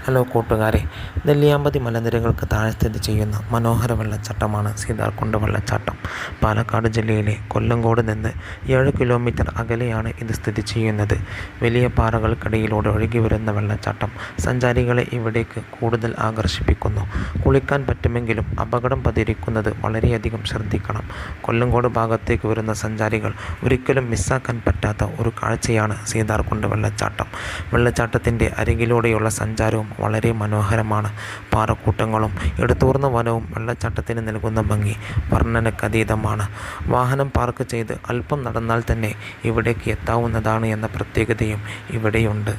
Hello കൂട്ടുകാരെ, നെല്ലിയാമ്പതി മലനിരകൾക്ക് താഴെ സ്ഥിതി ചെയ്യുന്ന മനോഹര വെള്ളച്ചാട്ടമാണ് സീതാർകുണ്ട് വെള്ളച്ചാട്ടം. പാലക്കാട് ജില്ലയിലെ കൊല്ലങ്കോട് നിന്ന് 7 കിലോമീറ്റർ അകലെയാണ് ഇത് സ്ഥിതി ചെയ്യുന്നത്. വലിയ പാറകൾക്കിടയിലൂടെ ഒഴുകിവരുന്ന വെള്ളച്ചാട്ടം സഞ്ചാരികളെ ഇവിടേക്ക് കൂടുതൽ ആകർഷിപ്പിക്കുന്നു. കുളിക്കാൻ പറ്റുമെങ്കിലും അപകടം പതിയിരിക്കുന്നത് വളരെയധികം ശ്രദ്ധിക്കണം. കൊല്ലങ്കോട് ഭാഗത്തേക്ക് വരുന്ന സഞ്ചാരികൾ ഒരിക്കലും മിസ്സാക്കാൻ പറ്റാത്ത ഒരു കാഴ്ചയാണ് സീതാർകുണ്ട് വെള്ളച്ചാട്ടം. വെള്ളച്ചാട്ടത്തിൻ്റെ അരികിലൂടെയുള്ള സഞ്ചാരവും വളരെ മനോഹരമാണ്. പാറക്കൂട്ടങ്ങളും ഇടതൂർന്ന വനവും വെള്ളച്ചാട്ടത്തിന് നൽകുന്ന ഭംഗി വർണ്ണനക്കതീതമാണ്. വാഹനം പാർക്ക് ചെയ്ത് അല്പം നടന്നാൽ തന്നെ ഇവിടേക്ക് എത്താവുന്നതാണ് എന്ന പ്രത്യേകതയും ഇവിടെയുണ്ട്.